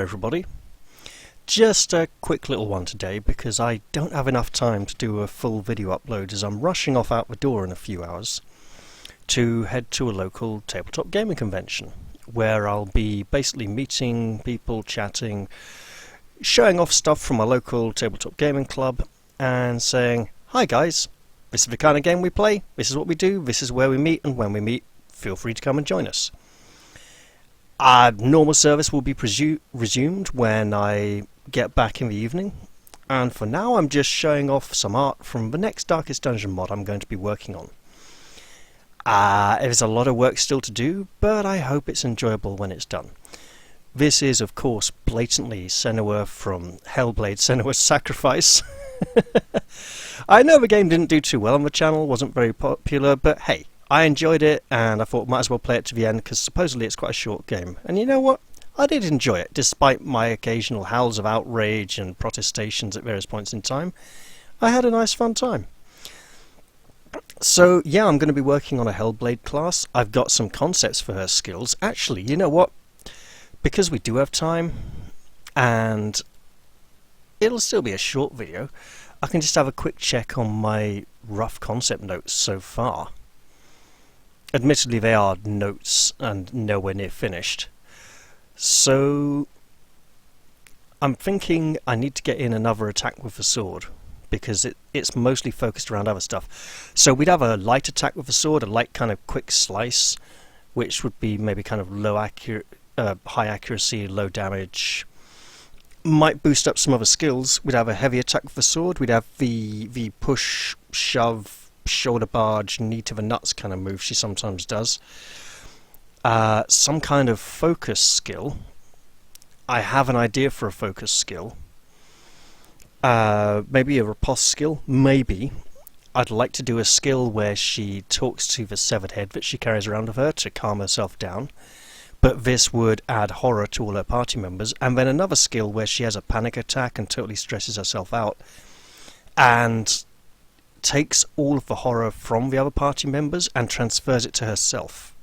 Everybody. Just a quick little one today because I don't have enough time to do a full video upload as I'm rushing off out the door in a few hours to head to a local tabletop gaming convention where I'll be basically meeting people, chatting, showing off stuff from my local tabletop gaming club and saying, "Hi guys, this is the kind of game we play, this is what we do, this is where we meet, and when we meet, feel free to come and join us." Normal service will be resumed when I get back in the evening, and for now I'm just showing off some art from the next Darkest Dungeon mod I'm going to be working on. There's a lot of work still to do, but I hope it's enjoyable when it's done. This is of course blatantly Senua from Hellblade: Senua's Sacrifice. I know the game didn't do too well on the channel, wasn't very popular, but hey, I enjoyed it and I thought might as well play it to the end because supposedly it's quite a short game. And you know what? I did enjoy it, despite my occasional howls of outrage and protestations at various points in time. I had a nice fun time. So yeah, I'm going to be working on a Hellblade class. I've got some concepts for her skills. Actually, you know what? Because we do have time, and it'll still be a short video, I can just have a quick check on my rough concept notes so far. Admittedly, they are notes and nowhere near finished. So I'm thinking I need to get in another attack with the sword because it's mostly focused around other stuff. So we'd have a light attack with the sword, a light kind of quick slice, which would be maybe kind of high accuracy, low damage. Might boost up some other skills. We'd have a heavy attack with the sword. We'd have the push, shove, shoulder barge, knee to the nuts kind of move she sometimes does. Some kind of focus skill. I have an idea for a focus skill. Maybe a riposte skill. Maybe. I'd like to do a skill where she talks to the severed head that she carries around with her to calm herself down. But this would add horror to all her party members. And then another skill where she has a panic attack and totally stresses herself out. And takes all of the horror from the other party members and transfers it to herself.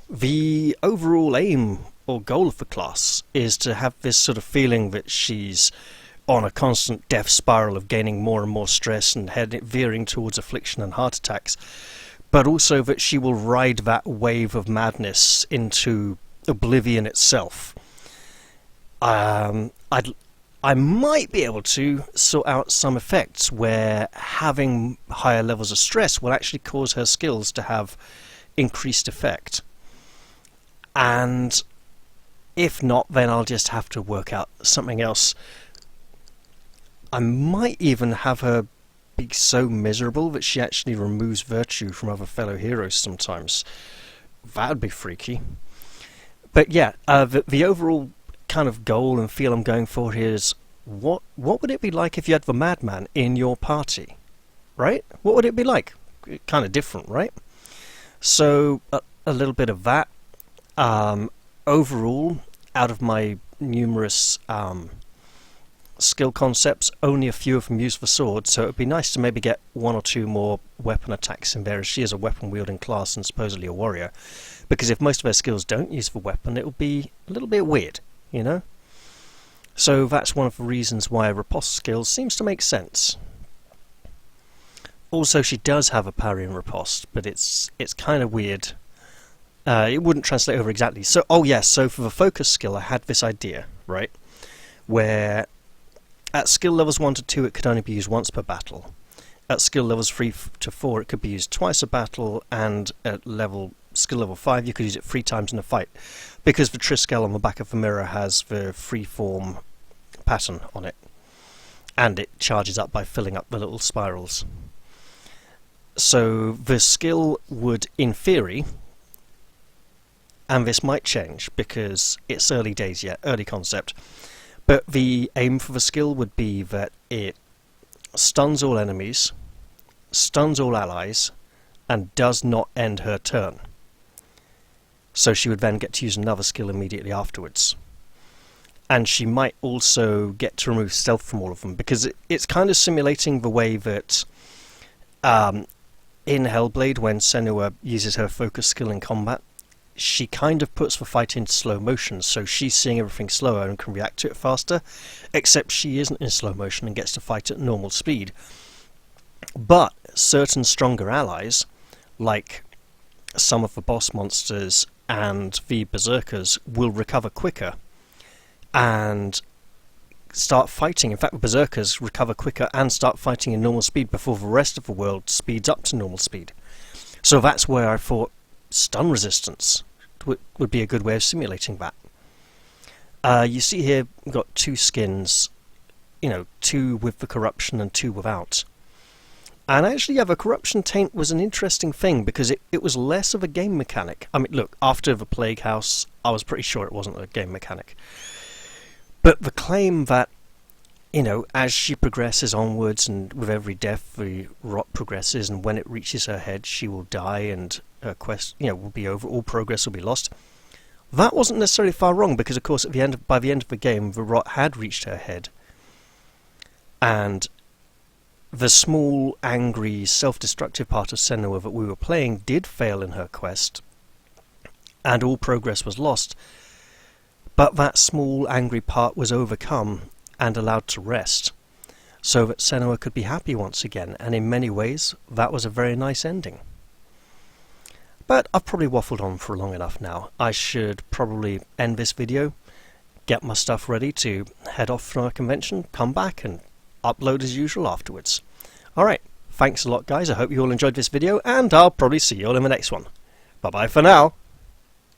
The overall aim or goal of the class is to have this sort of feeling that she's on a constant death spiral of gaining more and more stress and veering towards affliction and heart attacks, but also that she will ride that wave of madness into oblivion itself. I might be able to sort out some effects where having higher levels of stress will actually cause her skills to have increased effect. And if not, then I'll just have to work out something else. I might even have her be so miserable that she actually removes virtue from other fellow heroes sometimes. That would be freaky. But yeah, the overall kind of goal and feel I'm going for here is what would it be like if you had the madman in your party, right? What would it be like? Kind of different, right? So a little bit of that. Overall, out of my numerous skill concepts, only a few of them use the sword, so it would be nice to maybe get one or two more weapon attacks in there, as she is a weapon wielding class and supposedly a warrior, because if most of her skills don't use the weapon, it will be a little bit weird, you know? So that's one of the reasons why a riposte skill seems to make sense. Also, she does have a parry and riposte, but it's kind of weird. It wouldn't translate over exactly. So, oh yes, so for the focus skill I had this idea, right? Where at skill levels 1 to 2 it could only be used once per battle. At skill levels 3 to 4 it could be used twice a battle, and at skill level 5 you could use it 3 times in a fight, because the Triskel on the back of the mirror has the freeform pattern on it, and it charges up by filling up the little spirals. So the skill would, in theory, and this might change because it's early days yet, early concept, but the aim for the skill would be that it stuns all enemies, stuns all allies, and does not end her turn. So she would then get to use another skill immediately afterwards. And she might also get to remove stealth from all of them, because it's kind of simulating the way that in Hellblade, when Senua uses her focus skill in combat, she kind of puts the fight into slow motion, so she's seeing everything slower and can react to it faster, except she isn't in slow motion and gets to fight at normal speed. But certain stronger allies, like some of the boss monsters and the berserkers, will recover quicker and start fighting. In fact, the berserkers recover quicker and start fighting in normal speed before the rest of the world speeds up to normal speed. So that's where I thought stun resistance would be a good way of simulating that. You see here we've got two skins, you know, two with the corruption and two without. And actually, yeah, the corruption taint was an interesting thing because it was less of a game mechanic. I mean, look, after the Plague House, I was pretty sure it wasn't a game mechanic. But the claim that, you know, as she progresses onwards and with every death the rot progresses, and when it reaches her head she will die and her quest, you know, will be over, all progress will be lost. That wasn't necessarily far wrong, because of course by the end of the game the rot had reached her head. And the small, angry, self-destructive part of Senua that we were playing did fail in her quest, and all progress was lost. But that small, angry part was overcome and allowed to rest, so that Senua could be happy once again, and in many ways that was a very nice ending. But I've probably waffled on for long enough now. I should probably end this video, get my stuff ready to head off from a convention, come back and upload as usual afterwards. Alright, thanks a lot guys, I hope you all enjoyed this video, and I'll probably see you all in the next one. Bye bye for now.